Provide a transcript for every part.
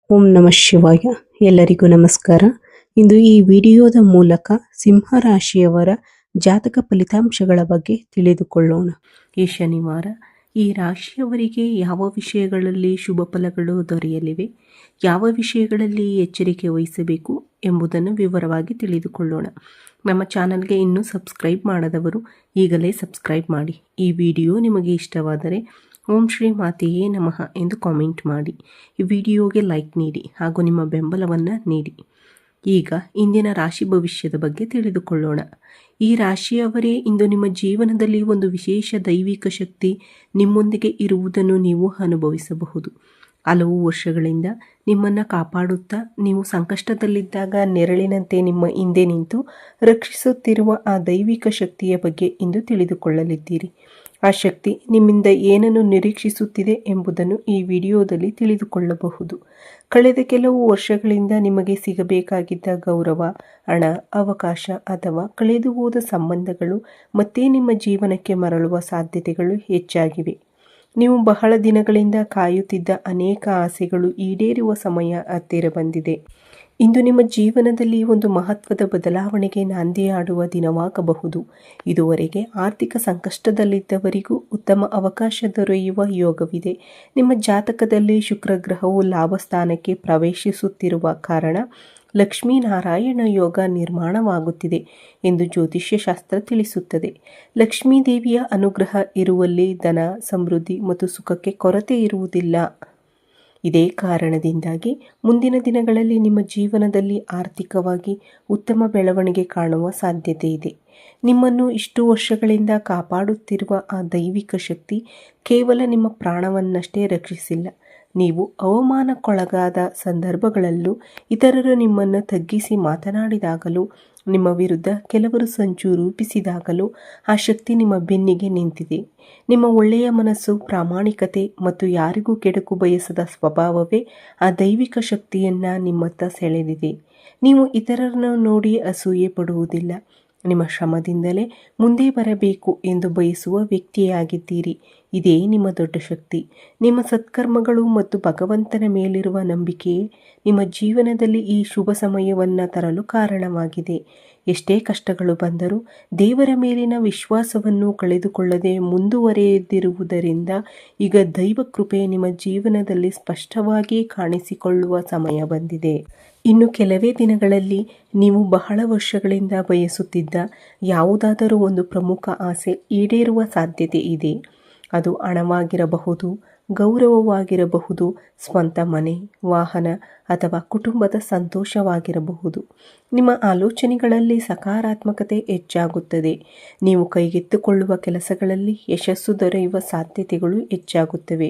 ಓಂ ನಮಃ ಶಿವಾಯ. ಎಲ್ಲರಿಗೂ ನಮಸ್ಕಾರ. ಇಂದು ಈ ವಿಡಿಯೋದ ಮೂಲಕ ಸಿಂಹ ರಾಶಿಯವರ ಜಾತಕ ಫಲಿತಾಂಶಗಳ ಬಗ್ಗೆ ತಿಳಿದುಕೊಳ್ಳೋಣ. ಈ ಶನಿವಾರ ಈ ರಾಶಿಯವರಿಗೆ ಯಾವ ವಿಷಯಗಳಲ್ಲಿ ಶುಭ ಫಲಗಳು ದೊರೆಯಲಿವೆ, ಯಾವ ವಿಷಯಗಳಲ್ಲಿ ಎಚ್ಚರಿಕೆ ವಹಿಸಬೇಕು ಎಂಬುದನ್ನು ವಿವರವಾಗಿ ತಿಳಿದುಕೊಳ್ಳೋಣ. ನಮ್ಮ ಚಾನಲ್ಗೆ ಇನ್ನೂ ಸಬ್ಸ್ಕ್ರೈಬ್ ಮಾಡದವರು ಈಗಲೇ ಸಬ್ಸ್ಕ್ರೈಬ್ ಮಾಡಿ. ಈ ವಿಡಿಯೋ ನಿಮಗೆ ಇಷ್ಟವಾದರೆ ಓಂ ಶ್ರೀ ಮಾತೆಯೇ ನಮಃ ಎಂದು ಕಾಮೆಂಟ್ ಮಾಡಿ. ಈ ವಿಡಿಯೋಗೆ ಲೈಕ್ ನೀಡಿ ಹಾಗೂ ನಿಮ್ಮ ಬೆಂಬಲವನ್ನು ನೀಡಿ. ಈಗ ಇಂದಿನ ರಾಶಿ ಭವಿಷ್ಯದ ಬಗ್ಗೆ ತಿಳಿದುಕೊಳ್ಳೋಣ. ಈ ರಾಶಿಯವರೇ ಇಂದು ನಿಮ್ಮ ಜೀವನದಲ್ಲಿ ಒಂದು ವಿಶೇಷ ದೈವಿಕ ಶಕ್ತಿ ನಿಮ್ಮೊಂದಿಗೆ ಇರುವುದನ್ನು ನೀವು ಅನುಭವಿಸಬಹುದು. ಹಲವು ವರ್ಷಗಳಿಂದ ನಿಮ್ಮನ್ನು ಕಾಪಾಡುತ್ತಾ ನೀವು ಸಂಕಷ್ಟದಲ್ಲಿದ್ದಾಗ ನೆರಳಿನಂತೆ ನಿಮ್ಮ ಹಿಂದೆ ನಿಂತು ರಕ್ಷಿಸುತ್ತಿರುವ ಆ ದೈವಿಕ ಶಕ್ತಿಯ ಬಗ್ಗೆ ಇಂದು ತಿಳಿದುಕೊಳ್ಳಲಿದ್ದೀರಿ. ಆ ಶಕ್ತಿ ನಿಮ್ಮಿಂದ ಏನನ್ನು ನಿರೀಕ್ಷಿಸುತ್ತಿದೆ ಎಂಬುದನ್ನು ಈ ವಿಡಿಯೋದಲ್ಲಿ ತಿಳಿದುಕೊಳ್ಳಬಹುದು. ಕಳೆದ ಕೆಲವು ವರ್ಷಗಳಿಂದ ನಿಮಗೆ ಸಿಗಬೇಕಾಗಿದ್ದ ಗೌರವ, ಹಣ, ಅವಕಾಶ ಅಥವಾ ಕಳೆದು ಹೋದ ಸಂಬಂಧಗಳು ಮತ್ತೆ ನಿಮ್ಮ ಜೀವನಕ್ಕೆ ಮರಳುವ ಸಾಧ್ಯತೆಗಳು ಹೆಚ್ಚಾಗಿವೆ. ನೀವು ಬಹಳ ದಿನಗಳಿಂದ ಕಾಯುತ್ತಿದ್ದ ಅನೇಕ ಆಸೆಗಳು ಈಡೇರುವ ಸಮಯ ಹತ್ತಿರ ಬಂದಿದೆ. ಇಂದು ನಿಮ್ಮ ಜೀವನದಲ್ಲಿ ಒಂದು ಮಹತ್ವದ ಬದಲಾವಣೆಗೆ ನಾಂದಿಯಾಡುವ ದಿನವಾಗಬಹುದು. ಇದುವರೆಗೆ ಆರ್ಥಿಕ ಸಂಕಷ್ಟದಲ್ಲಿದ್ದವರಿಗೂ ಉತ್ತಮ ಅವಕಾಶ ದೊರೆಯುವ ಯೋಗವಿದೆ. ನಿಮ್ಮ ಜಾತಕದಲ್ಲಿ ಶುಕ್ರ ಗ್ರಹವು ಲಾಭ ಸ್ಥಾನಕ್ಕೆ ಪ್ರವೇಶಿಸುತ್ತಿರುವ ಕಾರಣ ಲಕ್ಷ್ಮೀನಾರಾಯಣ ಯೋಗ ನಿರ್ಮಾಣವಾಗುತ್ತಿದೆ ಎಂದು ಜ್ಯೋತಿಷ್ಯ ಶಾಸ್ತ್ರ ತಿಳಿಸುತ್ತದೆ. ಲಕ್ಷ್ಮೀ ದೇವಿಯ ಅನುಗ್ರಹ ಇರುವಲ್ಲಿ ಧನ, ಸಮೃದ್ಧಿ ಮತ್ತು ಸುಖಕ್ಕೆ ಕೊರತೆ ಇರುವುದಿಲ್ಲ. ಇದೇ ಕಾರಣದಿಂದಾಗಿ ಮುಂದಿನ ದಿನಗಳಲ್ಲಿ ನಿಮ್ಮ ಜೀವನದಲ್ಲಿ ಆರ್ಥಿಕವಾಗಿ ಉತ್ತಮ ಬೆಳವಣಿಗೆ ಕಾಣುವ ಸಾಧ್ಯತೆ ಇದೆ. ನಿಮ್ಮನ್ನು ಇಷ್ಟು ವರ್ಷಗಳಿಂದ ಕಾಪಾಡುತ್ತಿರುವ ಆ ದೈವಿಕ ಶಕ್ತಿ ಕೇವಲ ನಿಮ್ಮ ಪ್ರಾಣವನ್ನಷ್ಟೇ ರಕ್ಷಿಸಿಲ್ಲ. ನೀವು ಅವಮಾನಕ್ಕೊಳಗಾದ ಸಂದರ್ಭಗಳಲ್ಲೂ, ಇತರರು ನಿಮ್ಮನ್ನು ತಗ್ಗಿಸಿ ಮಾತನಾಡಿದಾಗಲೂ, ನಿಮ್ಮ ವಿರುದ್ಧ ಕೆಲವರು ಸಂಚು ರೂಪಿಸಿದಾಗಲೂ ಆ ಶಕ್ತಿ ನಿಮ್ಮ ಬೆನ್ನಿಗೆ ನಿಂತಿದೆ. ನಿಮ್ಮ ಒಳ್ಳೆಯ ಮನಸ್ಸು, ಪ್ರಾಮಾಣಿಕತೆ ಮತ್ತು ಯಾರಿಗೂ ಕೆಡುಕು ಬಯಸದ ಸ್ವಭಾವವೇ ಆ ದೈವಿಕ ಶಕ್ತಿಯನ್ನು ನಿಮ್ಮತ್ತ ಸೆಳೆದಿದೆ. ನೀವು ಇತರರನ್ನು ನೋಡಿ ಅಸೂಯೆ ಪಡುವುದಿಲ್ಲ. ನಿಮ್ಮ ಶ್ರಮದಿಂದಲೇ ಮುಂದೆ ಬರಬೇಕು ಎಂದು ಬಯಸುವ ವ್ಯಕ್ತಿಯಾಗಿದ್ದೀರಿ. ಇದೇ ನಿಮ್ಮ ದೊಡ್ಡ ಶಕ್ತಿ. ನಿಮ್ಮ ಸತ್ಕರ್ಮಗಳು ಮತ್ತು ಭಗವಂತನ ಮೇಲಿರುವ ನಂಬಿಕೆಯೇ ನಿಮ್ಮ ಜೀವನದಲ್ಲಿ ಈ ಶುಭ ಸಮಯವನ್ನು ತರಲು ಕಾರಣವಾಗಿದೆ. ಎಷ್ಟೇ ಕಷ್ಟಗಳು ಬಂದರೂ ದೇವರ ಮೇಲಿನ ವಿಶ್ವಾಸವನ್ನು ಕಳೆದುಕೊಳ್ಳದೆ ಮುಂದುವರೆದಿರುವುದರಿಂದ ಈಗ ದೈವ ಕೃಪೆ ನಿಮ್ಮ ಜೀವನದಲ್ಲಿ ಸ್ಪಷ್ಟವಾಗಿ ಕಾಣಿಸಿಕೊಳ್ಳುವ ಸಮಯ ಬಂದಿದೆ. ಇನ್ನು ಕೆಲವೇ ದಿನಗಳಲ್ಲಿ ನೀವು ಬಹಳ ವರ್ಷಗಳಿಂದ ಬಯಸುತ್ತಿದ್ದ ಯಾವುದಾದರೂ ಒಂದು ಪ್ರಮುಖ ಆಸೆ ಈಡೇರುವ ಸಾಧ್ಯತೆ ಇದೆ. ಅದು ಹಣವಾಗಿರಬಹುದು, ಗೌರವವಾಗಿರಬಹುದು, ಸ್ವಂತ ಮನೆ, ವಾಹನ ಅಥವಾ ಕುಟುಂಬದ ಸಂತೋಷವಾಗಿರಬಹುದು. ನಿಮ್ಮ ಆಲೋಚನೆಗಳಲ್ಲಿ ಸಕಾರಾತ್ಮಕತೆ ಹೆಚ್ಚಾಗುತ್ತದೆ. ನೀವು ಕೈಗೆತ್ತಿಕೊಳ್ಳುವ ಕೆಲಸಗಳಲ್ಲಿ ಯಶಸ್ಸು ದೊರೆಯುವ ಸಾಧ್ಯತೆಗಳು ಹೆಚ್ಚಾಗುತ್ತವೆ.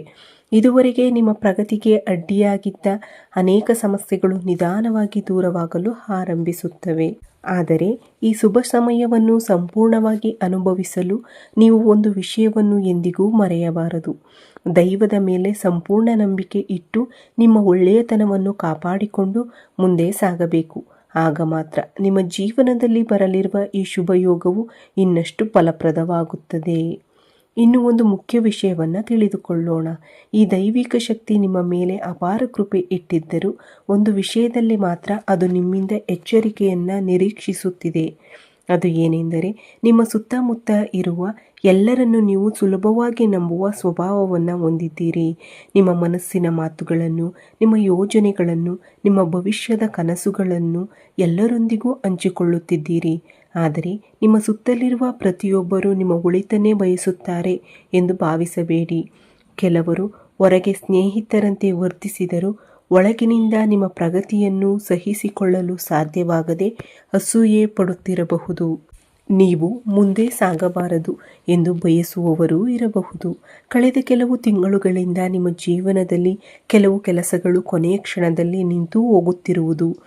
ಇದುವರೆಗೆ ನಿಮ್ಮ ಪ್ರಗತಿಗೆ ಅಡ್ಡಿಯಾಗಿದ್ದ ಅನೇಕ ಸಮಸ್ಯೆಗಳು ನಿಧಾನವಾಗಿ ದೂರವಾಗಲು ಆರಂಭಿಸುತ್ತವೆ. ಆದರೆ ಈ ಶುಭ ಸಮಯವನ್ನು ಸಂಪೂರ್ಣವಾಗಿ ಅನುಭವಿಸಲು ನೀವು ಒಂದು ವಿಷಯವನ್ನು ಎಂದಿಗೂ ಮರೆಯಬಾರದು. ದೈವದ ಮೇಲೆ ಸಂಪೂರ್ಣ ನಂಬಿಕೆ ಇಟ್ಟು ನಿಮ್ಮ ಒಳ್ಳೆಯತನವನ್ನು ಕಾಪಾಡಿಕೊಂಡು ಮುಂದೆ ಸಾಗಬೇಕು. ಆಗ ಮಾತ್ರ ನಿಮ್ಮ ಜೀವನದಲ್ಲಿ ಬರಲಿರುವ ಈ ಶುಭ ಯೋಗವು ಇನ್ನಷ್ಟು ಫಲಪ್ರದವಾಗುತ್ತದೆ. ಇನ್ನು ಒಂದು ಮುಖ್ಯ ವಿಷಯವನ್ನು ತಿಳಿದುಕೊಳ್ಳೋಣ. ಈ ದೈವಿಕ ಶಕ್ತಿ ನಿಮ್ಮ ಮೇಲೆ ಅಪಾರ ಕೃಪೆ ಇಟ್ಟಿದ್ದರೂ ಒಂದು ವಿಷಯದಲ್ಲಿ ಮಾತ್ರ ಅದು ನಿಮ್ಮಿಂದ ಎಚ್ಚರಿಕೆಯನ್ನು ನಿರೀಕ್ಷಿಸುತ್ತಿದೆ. ಅದು ಏನೆಂದರೆ, ನಿಮ್ಮ ಸುತ್ತಮುತ್ತ ಇರುವ ಎಲ್ಲರನ್ನು ನೀವು ಸುಲಭವಾಗಿ ನಂಬುವ ಸ್ವಭಾವವನ್ನು ಹೊಂದಿದ್ದೀರಿ. ನಿಮ್ಮ ಮನಸ್ಸಿನ ಮಾತುಗಳನ್ನು, ನಿಮ್ಮ ಯೋಜನೆಗಳನ್ನು, ನಿಮ್ಮ ಭವಿಷ್ಯದ ಕನಸುಗಳನ್ನು ಎಲ್ಲರೊಂದಿಗೂ ಹಂಚಿಕೊಳ್ಳುತ್ತಿದ್ದೀರಿ. ಆದರೆ ನಿಮ್ಮ ಸುತ್ತಲಿರುವ ಪ್ರತಿಯೊಬ್ಬರೂ ನಿಮ್ಮ ಒಳಿತನ್ನೇ ಬಯಸುತ್ತಾರೆ ಎಂದು ಭಾವಿಸಬೇಡಿ. ಕೆಲವರು ಹೊರಗೆ ಸ್ನೇಹಿತರಂತೆ ವರ್ತಿಸಿದರೂ ಒಳಗಿನಿಂದ ನಿಮ್ಮ ಪ್ರಗತಿಯನ್ನು ಸಹಿಸಿಕೊಳ್ಳಲು ಸಾಧ್ಯವಾಗದೆ ಅಸೂಯೆ ಪಡುತ್ತಿರಬಹುದು. ನೀವು ಮುಂದೆ ಸಾಗಬಾರದು ಎಂದು ಬಯಸುವವರೂ ಇರಬಹುದು. ಕಳೆದ ಕೆಲವು ತಿಂಗಳುಗಳಿಂದ ನಿಮ್ಮ ಜೀವನದಲ್ಲಿ ಕೆಲವು ಕೆಲಸಗಳು ಕೊನೆಯ ಕ್ಷಣದಲ್ಲಿ ನಿಂತು ಹೋಗುತ್ತಿರುವುದು,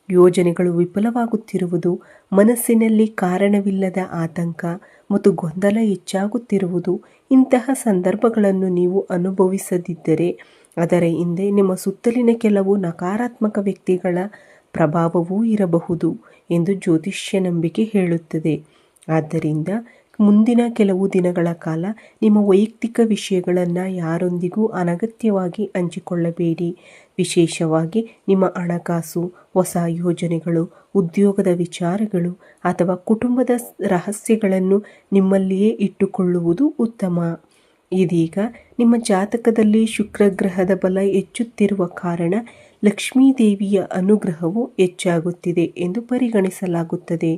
ಯೋಜನೆಗಳು ವಿಫಲವಾಗುತ್ತಿರುವುದು, ಮನಸ್ಸಿನಲ್ಲಿ ಕಾರಣವಿಲ್ಲದ ಆತಂಕ ಮತ್ತು ಗೊಂದಲ ಹೆಚ್ಚಾಗುತ್ತಿರುವುದು, ಇಂತಹ ಸಂದರ್ಭಗಳನ್ನು ನೀವು ಅನುಭವಿಸದಿದ್ದರೆ ಅದರ ಹಿಂದೆ ನಿಮ್ಮ ಸುತ್ತಲಿನ ಕೆಲವು ನಕಾರಾತ್ಮಕ ವ್ಯಕ್ತಿಗಳ ಪ್ರಭಾವವೂ ಇರಬಹುದು ಎಂದು ಜ್ಯೋತಿಷ್ಯ ನಂಬಿಕೆ ಹೇಳುತ್ತದೆ. ಆದ್ದರಿಂದ ಮುಂದಿನ ಕೆಲವು ದಿನಗಳ ಕಾಲ ನಿಮ್ಮ ವೈಯಕ್ತಿಕ ವಿಷಯಗಳನ್ನು ಯಾರೊಂದಿಗೂ ಅನಗತ್ಯವಾಗಿ ಹಂಚಿಕೊಳ್ಳಬೇಡಿ. ವಿಶೇಷವಾಗಿ ನಿಮ್ಮ ಹಣಕಾಸು, ಹೊಸ ಯೋಜನೆಗಳು, ಉದ್ಯೋಗದ ವಿಚಾರಗಳು ಅಥವಾ ಕುಟುಂಬದ ರಹಸ್ಯಗಳನ್ನು ನಿಮ್ಮಲ್ಲಿಯೇ ಇಟ್ಟುಕೊಳ್ಳುವುದು ಉತ್ತಮ. ಇದೀಗ ನಿಮ್ಮ ಜಾತಕದಲ್ಲಿ ಶುಕ್ರ ಗ್ರಹದ ಬಲ ಹೆಚ್ಚುತ್ತಿರುವ ಕಾರಣ ಲಕ್ಷ್ಮೀದೇವಿಯ ಅನುಗ್ರಹವು ಹೆಚ್ಚಾಗುತ್ತಿದೆ ಎಂದು ಪರಿಗಣಿಸಲಾಗುತ್ತದೆ.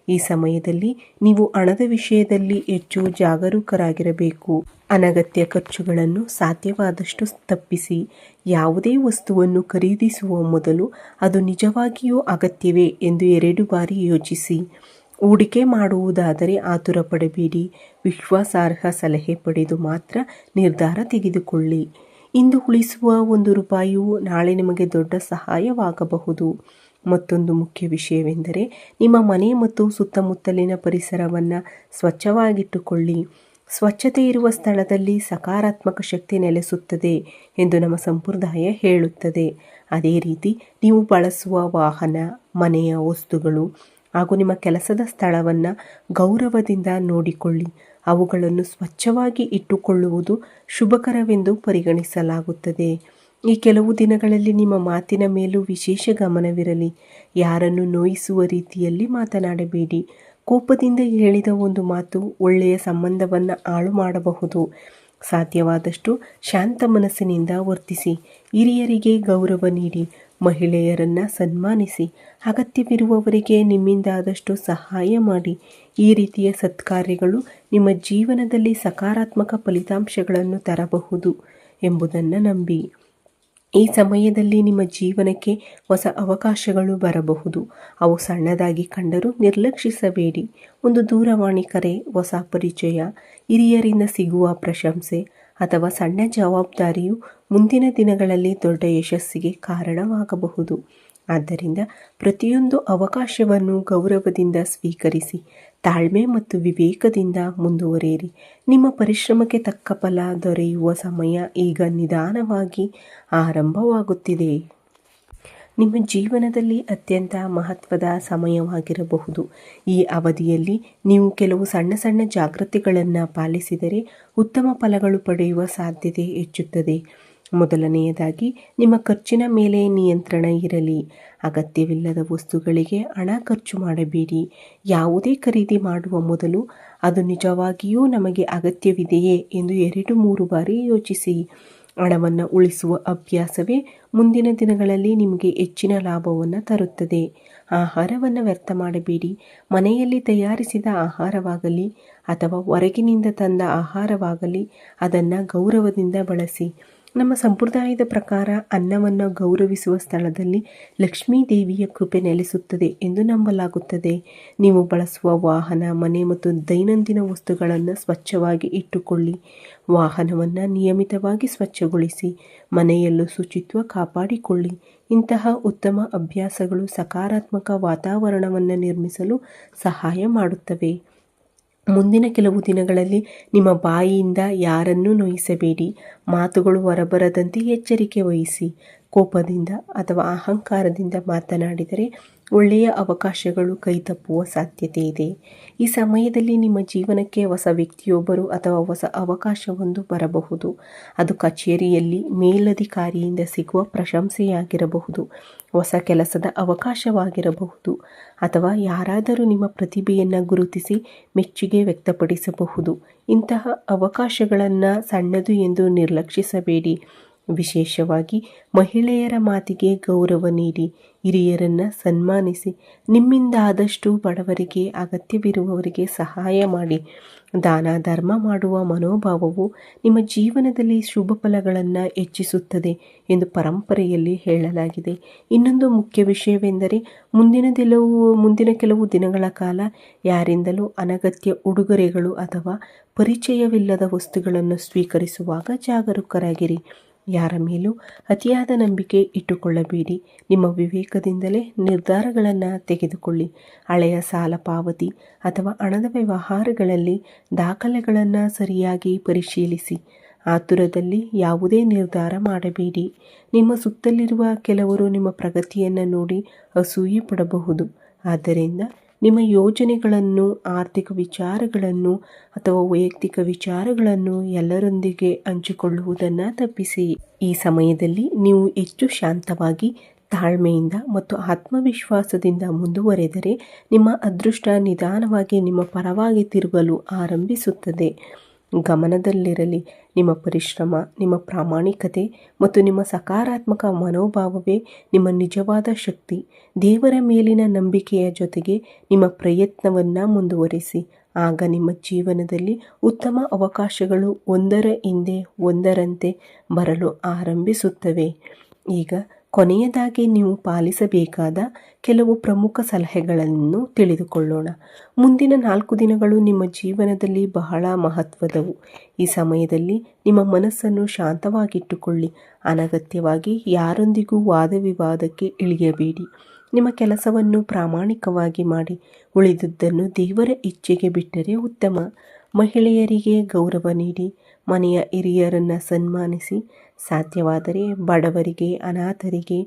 ಈ ಸಮಯದಲ್ಲಿ ನೀವು ಹಣದ ವಿಷಯದಲ್ಲಿ ಹೆಚ್ಚು ಜಾಗರೂಕರಾಗಿರಬೇಕು. ಅನಗತ್ಯ ಖರ್ಚುಗಳನ್ನು ಸಾಧ್ಯವಾದಷ್ಟು ತಪ್ಪಿಸಿ. ಯಾವುದೇ ವಸ್ತುವನ್ನು ಖರೀದಿಸುವ ಮೊದಲು ಅದು ನಿಜವಾಗಿಯೂ ಅಗತ್ಯವೇ ಎಂದು 2 ಬಾರಿ ಯೋಚಿಸಿ. ಹೂಡಿಕೆ ಮಾಡುವುದಾದರೆ ಆತುರ ಪಡಬೇಡಿ. ವಿಶ್ವಾಸಾರ್ಹ ಸಲಹೆ ಪಡೆದು ಮಾತ್ರ ನಿರ್ಧಾರ ತೆಗೆದುಕೊಳ್ಳಿ. ಇಂದು ಉಳಿಸುವ 1 ರೂಪಾಯಿಯು ನಾಳೆ ನಿಮಗೆ ದೊಡ್ಡ ಸಹಾಯವಾಗಬಹುದು. ಮತ್ತೊಂದು ಮುಖ್ಯ ವಿಷಯವೆಂದರೆ ನಿಮ್ಮ ಮನೆ ಮತ್ತು ಸುತ್ತಮುತ್ತಲಿನ ಪರಿಸರವನ್ನು ಸ್ವಚ್ಛವಾಗಿಟ್ಟುಕೊಳ್ಳಿ. ಸ್ವಚ್ಛತೆ ಇರುವ ಸ್ಥಳದಲ್ಲಿ ಸಕಾರಾತ್ಮಕ ಶಕ್ತಿ ನೆಲೆಸುತ್ತದೆ ಎಂದು ನಮ್ಮ ಸಂಪ್ರದಾಯ ಹೇಳುತ್ತದೆ. ಅದೇ ರೀತಿ ನೀವು ಬಳಸುವ ವಾಹನ, ಮನೆಯ ವಸ್ತುಗಳು ಹಾಗೂ ನಿಮ್ಮ ಕೆಲಸದ ಸ್ಥಳವನ್ನು ಗೌರವದಿಂದ ನೋಡಿಕೊಳ್ಳಿ. ಅವುಗಳನ್ನು ಸ್ವಚ್ಛವಾಗಿ ಇಟ್ಟುಕೊಳ್ಳುವುದು ಶುಭಕರವೆಂದು ಪರಿಗಣಿಸಲಾಗುತ್ತದೆ. ಈ ಕೆಲವು ದಿನಗಳಲ್ಲಿ ನಿಮ್ಮ ಮಾತಿನ ಮೇಲೂ ವಿಶೇಷ ಗಮನವಿರಲಿ. ಯಾರನ್ನು ನೋಯಿಸುವ ರೀತಿಯಲ್ಲಿ ಮಾತನಾಡಬೇಡಿ. ಕೋಪದಿಂದ ಹೇಳಿದ ಒಂದು ಮಾತು ಒಳ್ಳೆಯ ಸಂಬಂಧವನ್ನು ಹಾಳು ಮಾಡಬಹುದು. ಸಾಧ್ಯವಾದಷ್ಟು ಶಾಂತ ಮನಸ್ಸಿನಿಂದ ವರ್ತಿಸಿ. ಹಿರಿಯರಿಗೆ ಗೌರವ ನೀಡಿ. ಮಹಿಳೆಯರನ್ನು ಸನ್ಮಾನಿಸಿ. ಅಗತ್ಯವಿರುವವರಿಗೆ ನಿಮ್ಮಿಂದಾದಷ್ಟು ಸಹಾಯ ಮಾಡಿ. ಈ ರೀತಿಯ ಸತ್ಕಾರ್ಯಗಳು ನಿಮ್ಮ ಜೀವನದಲ್ಲಿ ಸಕಾರಾತ್ಮಕ ಫಲಿತಾಂಶಗಳನ್ನು ತರಬಹುದು ಎಂಬುದನ್ನು ನಂಬಿ. ಈ ಸಮಯದಲ್ಲಿ ನಿಮ್ಮ ಜೀವನಕ್ಕೆ ಹೊಸ ಅವಕಾಶಗಳು ಬರಬಹುದು. ಅವು ಸಣ್ಣದಾಗಿ ಕಂಡರೂ ನಿರ್ಲಕ್ಷಿಸಬೇಡಿ. ಒಂದು ದೂರವಾಣಿ ಕರೆ, ಹೊಸ ಪರಿಚಯ, ಹಿರಿಯರಿಂದ ಸಿಗುವ ಪ್ರಶಂಸೆ ಅಥವಾ ಸಣ್ಣ ಜವಾಬ್ದಾರಿಯು ಮುಂದಿನ ದಿನಗಳಲ್ಲಿ ದೊಡ್ಡ ಯಶಸ್ಸಿಗೆ ಕಾರಣವಾಗಬಹುದು. ಆದ್ದರಿಂದ ಪ್ರತಿಯೊಂದು ಅವಕಾಶವನ್ನು ಗೌರವದಿಂದ ಸ್ವೀಕರಿಸಿ. ತಾಳ್ಮೆ ಮತ್ತು ವಿವೇಕದಿಂದ ಮುಂದುವರಿಯಿರಿ. ನಿಮ್ಮ ಪರಿಶ್ರಮಕ್ಕೆ ತಕ್ಕ ಫಲ ದೊರೆಯುವ ಸಮಯ ಈಗ ನಿಧಾನವಾಗಿ ಆರಂಭವಾಗುತ್ತಿದೆ. ನಿಮ್ಮ ಜೀವನದಲ್ಲಿ ಅತ್ಯಂತ ಮಹತ್ವದ ಸಮಯವಾಗಿರಬಹುದು. ಈ ಅವಧಿಯಲ್ಲಿ ನೀವು ಕೆಲವು ಸಣ್ಣ ಸಣ್ಣ ಜಾಗೃತಿಗಳನ್ನು ಪಾಲಿಸಿದರೆ ಉತ್ತಮ ಫಲಗಳು ಪಡೆಯುವ ಸಾಧ್ಯತೆ ಹೆಚ್ಚುತ್ತದೆ. ಮೊದಲನೆಯದಾಗಿ ನಿಮ್ಮ ಖರ್ಚಿನ ಮೇಲೆ ನಿಯಂತ್ರಣ ಇರಲಿ. ಅಗತ್ಯವಿಲ್ಲದ ವಸ್ತುಗಳಿಗೆ ಹಣ ಖರ್ಚು ಮಾಡಬೇಡಿ. ಯಾವುದೇ ಖರೀದಿ ಮಾಡುವ ಮೊದಲು ಅದು ನಿಜವಾಗಿಯೂ ನಮಗೆ ಅಗತ್ಯವಿದೆಯೇ ಎಂದು 2-3 ಬಾರಿ ಯೋಚಿಸಿ. ಹಣವನ್ನು ಉಳಿಸುವ ಅಭ್ಯಾಸವೇ ಮುಂದಿನ ದಿನಗಳಲ್ಲಿ ನಿಮಗೆ ಹೆಚ್ಚಿನ ಲಾಭವನ್ನು ತರುತ್ತದೆ. ಆಹಾರವನ್ನು ವ್ಯರ್ಥ ಮಾಡಬೇಡಿ. ಮನೆಯಲ್ಲಿ ತಯಾರಿಸಿದ ಆಹಾರವಾಗಲಿ ಅಥವಾ ಹೊರಗಿನಿಂದ ತಂದ ಆಹಾರವಾಗಲಿ ಅದನ್ನು ಗೌರವದಿಂದ ಬಳಸಿ. ನಮ್ಮ ಸಂಪ್ರದಾಯದ ಪ್ರಕಾರ ಅನ್ನವನ್ನು ಗೌರವಿಸುವ ಸ್ಥಳದಲ್ಲಿ ಲಕ್ಷ್ಮೀ ದೇವಿಯ ಕೃಪೆ ನೆಲೆಸುತ್ತದೆ ಎಂದು ನಂಬಲಾಗುತ್ತದೆ. ನೀವು ಬಳಸುವ ವಾಹನ, ಮನೆ ಮತ್ತು ದೈನಂದಿನ ವಸ್ತುಗಳನ್ನು ಸ್ವಚ್ಛವಾಗಿ ಇಟ್ಟುಕೊಳ್ಳಿ. ವಾಹನವನ್ನು ನಿಯಮಿತವಾಗಿ ಸ್ವಚ್ಛಗೊಳಿಸಿ. ಮನೆಯಲ್ಲೂ ಶುಚಿತ್ವ ಕಾಪಾಡಿಕೊಳ್ಳಿ. ಇಂತಹ ಉತ್ತಮ ಅಭ್ಯಾಸಗಳು ಸಕಾರಾತ್ಮಕ ವಾತಾವರಣವನ್ನು ನಿರ್ಮಿಸಲು ಸಹಾಯ ಮಾಡುತ್ತವೆ. ಮುಂದಿನ ಕೆಲವು ದಿನಗಳಲ್ಲಿ ನಿಮ್ಮ ಬಾಯಿಯಿಂದ ಯಾರನ್ನೂ ನೋಯಿಸಬೇಡಿ. ಮಾತುಗಳು ಹೊರಬರದಂತೆ ಎಚ್ಚರಿಕೆ ವಹಿಸಿ. ಕೋಪದಿಂದ ಅಥವಾ ಅಹಂಕಾರದಿಂದ ಮಾತನಾಡಿದರೆ ಒಳ್ಳೆಯ ಅವಕಾಶಗಳು ಕೈತಪ್ಪುವ ಸಾಧ್ಯತೆ ಇದೆ. ಈ ಸಮಯದಲ್ಲಿ ನಿಮ್ಮ ಜೀವನಕ್ಕೆ ಹೊಸ ವ್ಯಕ್ತಿಯೊಬ್ಬರು ಅಥವಾ ಹೊಸ ಅವಕಾಶವೊಂದು ಬರಬಹುದು. ಅದು ಕಚೇರಿಯಲ್ಲಿ ಮೇಲಧಿಕಾರಿಯಿಂದ ಸಿಗುವ ಪ್ರಶಂಸೆಯಾಗಿರಬಹುದು, ಹೊಸ ಕೆಲಸದ ಅವಕಾಶವಾಗಿರಬಹುದು ಅಥವಾ ಯಾರಾದರೂ ನಿಮ್ಮ ಪ್ರತಿಭೆಯನ್ನು ಗುರುತಿಸಿ ಮೆಚ್ಚುಗೆ ವ್ಯಕ್ತಪಡಿಸಬಹುದು. ಇಂತಹ ಅವಕಾಶಗಳನ್ನು ಸಣ್ಣದು ಎಂದು ನಿರ್ಲಕ್ಷಿಸಬೇಡಿ. ವಿಶೇಷವಾಗಿ ಮಹಿಳೆಯರ ಮಾತಿಗೆ ಗೌರವ ನೀಡಿ. ಹಿರಿಯರನ್ನು ಸನ್ಮಾನಿಸಿ. ನಿಮ್ಮಿಂದ ಆದಷ್ಟು ಬಡವರಿಗೆ, ಅಗತ್ಯವಿರುವವರಿಗೆ ಸಹಾಯ ಮಾಡಿ. ದಾನ ಧರ್ಮ ಮಾಡುವ ಮನೋಭಾವವು ನಿಮ್ಮ ಜೀವನದಲ್ಲಿ ಶುಭ ಫಲಗಳನ್ನು ಹೆಚ್ಚಿಸುತ್ತದೆ ಎಂದು ಪರಂಪರೆಯಲ್ಲಿ ಹೇಳಲಾಗಿದೆ. ಇನ್ನೊಂದು ಮುಖ್ಯ ವಿಷಯವೆಂದರೆ ಮುಂದಿನ ಕೆಲವು ದಿನಗಳ ಕಾಲ ಯಾರಿಂದಲೂ ಅನಗತ್ಯ ಉಡುಗೊರೆಗಳು ಅಥವಾ ಪರಿಚಯವಿಲ್ಲದ ವಸ್ತುಗಳನ್ನು ಸ್ವೀಕರಿಸುವಾಗ ಜಾಗರೂಕರಾಗಿರಿ. ಯಾರ ಮೇಲೂ ಅತಿಯಾದ ನಂಬಿಕೆ ಇಟ್ಟುಕೊಳ್ಳಬೇಡಿ. ನಿಮ್ಮ ವಿವೇಕದಿಂದಲೇ ನಿರ್ಧಾರಗಳನ್ನು ತೆಗೆದುಕೊಳ್ಳಿ. ಹಳೆಯ ಸಾಲ ಪಾವತಿ ಅಥವಾ ಹಣದ ವ್ಯವಹಾರಗಳಲ್ಲಿ ದಾಖಲೆಗಳನ್ನು ಸರಿಯಾಗಿ ಪರಿಶೀಲಿಸಿ. ಆತುರದಲ್ಲಿ ಯಾವುದೇ ನಿರ್ಧಾರ ಮಾಡಬೇಡಿ. ನಿಮ್ಮ ಸುತ್ತಲಿರುವ ಕೆಲವರು ನಿಮ್ಮ ಪ್ರಗತಿಯನ್ನು ನೋಡಿ ಅಸೂಯೆ ಪಡಬಹುದು. ಆದ್ದರಿಂದ ನಿಮ್ಮ ಯೋಜನೆಗಳನ್ನು, ಆರ್ಥಿಕ ವಿಚಾರಗಳನ್ನು ಅಥವಾ ವೈಯಕ್ತಿಕ ವಿಚಾರಗಳನ್ನು ಎಲ್ಲರೊಂದಿಗೆ ಹಂಚಿಕೊಳ್ಳುವುದನ್ನು ತಪ್ಪಿಸಿ. ಈ ಸಮಯದಲ್ಲಿ ನೀವು ಹೆಚ್ಚು ಶಾಂತವಾಗಿ, ತಾಳ್ಮೆಯಿಂದ ಮತ್ತು ಆತ್ಮವಿಶ್ವಾಸದಿಂದ ಮುಂದುವರೆದರೆ ನಿಮ್ಮ ಅದೃಷ್ಟ ನಿಧಾನವಾಗಿ ನಿಮ್ಮ ಪರವಾಗಿ ತಿರುಗಲು ಆರಂಭಿಸುತ್ತದೆ. ಗಮನದಲ್ಲಿರಲಿ, ನಿಮ್ಮ ಪರಿಶ್ರಮ, ನಿಮ್ಮ ಪ್ರಾಮಾಣಿಕತೆ ಮತ್ತು ನಿಮ್ಮ ಸಕಾರಾತ್ಮಕ ಮನೋಭಾವವೇ ನಿಮ್ಮ ನಿಜವಾದ ಶಕ್ತಿ. ದೇವರ ಮೇಲಿನ ನಂಬಿಕೆಯ ಜೊತೆಗೆ ನಿಮ್ಮ ಪ್ರಯತ್ನವನ್ನು ಮುಂದುವರಿಸಿ. ಆಗ ನಿಮ್ಮ ಜೀವನದಲ್ಲಿ ಉತ್ತಮ ಅವಕಾಶಗಳು ಒಂದರ ಹಿಂದೆ ಒಂದರಂತೆ ಬರಲು ಆರಂಭಿಸುತ್ತವೆ. ಈಗ ಕೊನೆಯದಾಗಿ ನೀವು ಪಾಲಿಸಬೇಕಾದ ಕೆಲವು ಪ್ರಮುಖ ಸಲಹೆಗಳನ್ನು ತಿಳಿದುಕೊಳ್ಳೋಣ. ಮುಂದಿನ 4 ದಿನಗಳು ನಿಮ್ಮ ಜೀವನದಲ್ಲಿ ಬಹಳ ಮಹತ್ವದವು. ಈ ಸಮಯದಲ್ಲಿ ನಿಮ್ಮ ಮನಸ್ಸನ್ನು ಶಾಂತವಾಗಿಟ್ಟುಕೊಳ್ಳಿ. ಅನಗತ್ಯವಾಗಿ ಯಾರೊಂದಿಗೂ ವಾದವಿವಾದಕ್ಕೆ ಇಳಿಯಬೇಡಿ. ನಿಮ್ಮ ಕೆಲಸವನ್ನು ಪ್ರಾಮಾಣಿಕವಾಗಿ ಮಾಡಿ. ಉಳಿದುದನ್ನು ದೇವರ ಇಚ್ಛೆಗೆ ಬಿಟ್ಟರೆ ಉತ್ತಮ. ಮಹಿಳೆಯರಿಗೆ ಗೌರವ ನೀಡಿ. ಮನೆಯ ಹಿರಿಯರನ್ನು ಸನ್ಮಾನಿಸಿ. ಸಾಧ್ಯವಾದರೆ ಬಡವರಿಗೆ, ಅನಾಥರಿಗೆ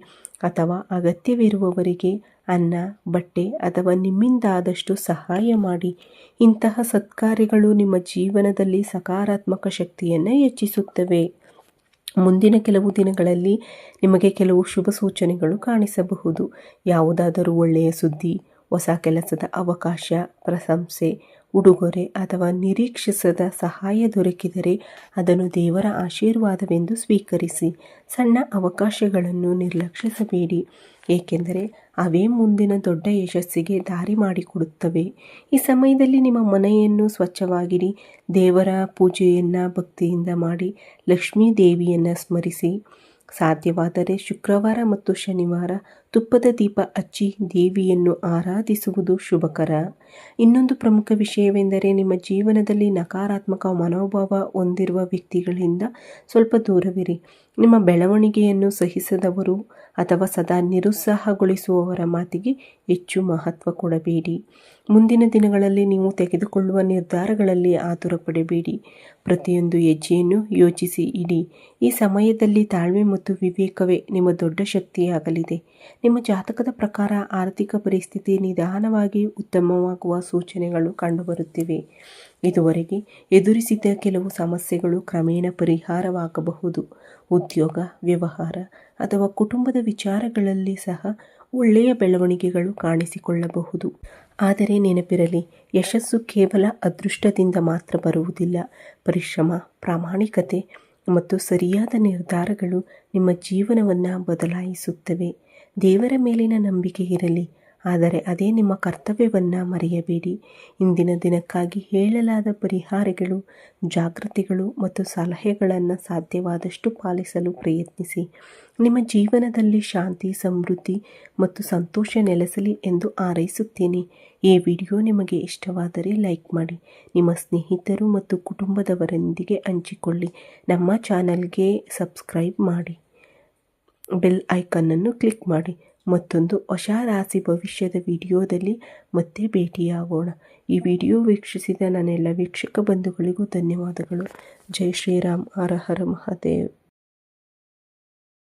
ಅಥವಾ ಅಗತ್ಯವಿರುವವರಿಗೆ ಅನ್ನ, ಬಟ್ಟೆ ಅಥವಾ ನಿಮ್ಮಿಂದಾದಷ್ಟು ಸಹಾಯ ಮಾಡಿ. ಇಂತಹ ಸತ್ಕಾರ್ಯಗಳು ನಿಮ್ಮ ಜೀವನದಲ್ಲಿ ಸಕಾರಾತ್ಮಕ ಶಕ್ತಿಯನ್ನು ಹೆಚ್ಚಿಸುತ್ತವೆ. ಮುಂದಿನ ಕೆಲವು ದಿನಗಳಲ್ಲಿ ನಿಮಗೆ ಕೆಲವು ಶುಭ ಸೂಚನೆಗಳು ಕಾಣಿಸಬಹುದು. ಯಾವುದಾದರೂ ಒಳ್ಳೆಯ ಸುದ್ದಿ, ಹೊಸ ಕೆಲಸದ ಅವಕಾಶ, ಪ್ರಶಂಸೆ, ಉಡುಗೊರೆ ಅಥವಾ ನಿರೀಕ್ಷಿಸದ ಸಹಾಯ ದೊರಕಿದರೆ ಅದನ್ನು ದೇವರ ಆಶೀರ್ವಾದವೆಂದು ಸ್ವೀಕರಿಸಿ. ಸಣ್ಣ ಅವಕಾಶಗಳನ್ನು ನಿರ್ಲಕ್ಷಿಸಬೇಡಿ, ಏಕೆಂದರೆ ಅವೇ ಮುಂದಿನ ದೊಡ್ಡ ಯಶಸ್ಸಿಗೆ ದಾರಿ ಮಾಡಿಕೊಡುತ್ತವೆ. ಈ ಸಮಯದಲ್ಲಿ ನಿಮ್ಮ ಮನೆಯನ್ನು ಸ್ವಚ್ಛವಾಗಿಡಿ. ದೇವರ ಪೂಜೆಯನ್ನು ಭಕ್ತಿಯಿಂದ ಮಾಡಿ. ಲಕ್ಷ್ಮೀ ದೇವಿಯನ್ನು ಸ್ಮರಿಸಿ. ಸಾಧ್ಯವಾದರೆ ಶುಕ್ರವಾರ ಮತ್ತು ಶನಿವಾರ ತುಪ್ಪದ ದೀಪ ಹಚ್ಚಿ ದೇವಿಯನ್ನು ಆರಾಧಿಸುವುದು ಶುಭಕರ. ಇನ್ನೊಂದು ಪ್ರಮುಖ ವಿಷಯವೆಂದರೆ ನಿಮ್ಮ ಜೀವನದಲ್ಲಿ ನಕಾರಾತ್ಮಕ ಮನೋಭಾವ ಹೊಂದಿರುವ ವ್ಯಕ್ತಿಗಳಿಂದ ಸ್ವಲ್ಪ ದೂರವಿರಿ. ನಿಮ್ಮ ಬೆಳವಣಿಗೆಯನ್ನು ಸಹಿಸದವರು ಅಥವಾ ಸದಾ ನಿರುತ್ಸಾಹಗೊಳಿಸುವವರ ಮಾತಿಗೆ ಹೆಚ್ಚು ಮಹತ್ವ ಕೊಡಬೇಡಿ. ಮುಂದಿನ ದಿನಗಳಲ್ಲಿ ನೀವು ತೆಗೆದುಕೊಳ್ಳುವ ನಿರ್ಧಾರಗಳಲ್ಲಿ ಆತುರ ಪಡಬೇಡಿ. ಪ್ರತಿಯೊಂದು ಹೆಜ್ಜೆಯನ್ನು ಯೋಚಿಸಿ ಇಡಿ. ಈ ಸಮಯದಲ್ಲಿ ತಾಳ್ಮೆ ಮತ್ತು ವಿವೇಕವೇ ನಿಮ್ಮ ದೊಡ್ಡ ಶಕ್ತಿಯಾಗಲಿದೆ. ನಿಮ್ಮ ಜಾತಕದ ಪ್ರಕಾರ ಆರ್ಥಿಕ ಪರಿಸ್ಥಿತಿ ನಿಧಾನವಾಗಿ ಉತ್ತಮವಾಗುವ ಸೂಚನೆಗಳು ಕಂಡುಬರುತ್ತಿವೆ. ಇದುವರೆಗೆ ಎದುರಿಸಿದ ಕೆಲವು ಸಮಸ್ಯೆಗಳು ಕ್ರಮೇಣ ಪರಿಹಾರವಾಗಬಹುದು. ಉದ್ಯೋಗ, ವ್ಯವಹಾರ ಅಥವಾ ಕುಟುಂಬದ ವಿಚಾರಗಳಲ್ಲಿ ಸಹ ಒಳ್ಳೆಯ ಬೆಳವಣಿಗೆಗಳು ಕಾಣಿಸಿಕೊಳ್ಳಬಹುದು. ಆದರೆ ನೆನಪಿರಲಿ, ಯಶಸ್ಸು ಕೇವಲ ಅದೃಷ್ಟದಿಂದ ಮಾತ್ರ ಬರುವುದಿಲ್ಲ. ಪರಿಶ್ರಮ, ಪ್ರಾಮಾಣಿಕತೆ ಮತ್ತು ಸರಿಯಾದ ನಿರ್ಧಾರಗಳು ನಿಮ್ಮ ಜೀವನವನ್ನು ಬದಲಾಯಿಸುತ್ತವೆ. ದೇವರ ಮೇಲಿನ ನಂಬಿಕೆ ಇರಲಿ, ಆದರೆ ಅದೇ ನಿಮ್ಮ ಕರ್ತವ್ಯವನ್ನು ಮರೆಯಬೇಡಿ. ಇಂದಿನ ದಿನಕ್ಕಾಗಿ ಹೇಳಲಾದ ಪರಿಹಾರಗಳು, ಜಾಗೃತಿಗಳು ಮತ್ತು ಸಲಹೆಗಳನ್ನು ಸಾಧ್ಯವಾದಷ್ಟು ಪಾಲಿಸಲು ಪ್ರಯತ್ನಿಸಿ. ನಿಮ್ಮ ಜೀವನದಲ್ಲಿ ಶಾಂತಿ, ಸಮೃದ್ಧಿ ಮತ್ತು ಸಂತೋಷ ನೆಲೆಸಲಿ ಎಂದು ಹಾರೈಸುತ್ತೇನೆ. ಈ ವಿಡಿಯೋ ನಿಮಗೆ ಇಷ್ಟವಾದರೆ ಲೈಕ್ ಮಾಡಿ. ನಿಮ್ಮ ಸ್ನೇಹಿತರು ಮತ್ತು ಕುಟುಂಬದವರೊಂದಿಗೆ ಹಂಚಿಕೊಳ್ಳಿ. ನಮ್ಮ ಚಾನಲ್ಗೆ ಸಬ್ಸ್ಕ್ರೈಬ್ ಮಾಡಿ. ಬೆಲ್ ಐಕಾನನ್ನು ಕ್ಲಿಕ್ ಮಾಡಿ. ಮತ್ತೊಂದು ಹೊಸ ರಾಶಿ ಭವಿಷ್ಯದ ವಿಡಿಯೋದಲ್ಲಿ ಮತ್ತೆ ಭೇಟಿಯಾಗೋಣ. ಈ ವಿಡಿಯೋ ವೀಕ್ಷಿಸಿದ ನನ್ನೆಲ್ಲ ವೀಕ್ಷಕ ಬಂಧುಗಳಿಗೂ ಧನ್ಯವಾದಗಳು. ಜೈ ಶ್ರೀರಾಮ್. ಹರ ಹರ ಮಹಾದೇವ್.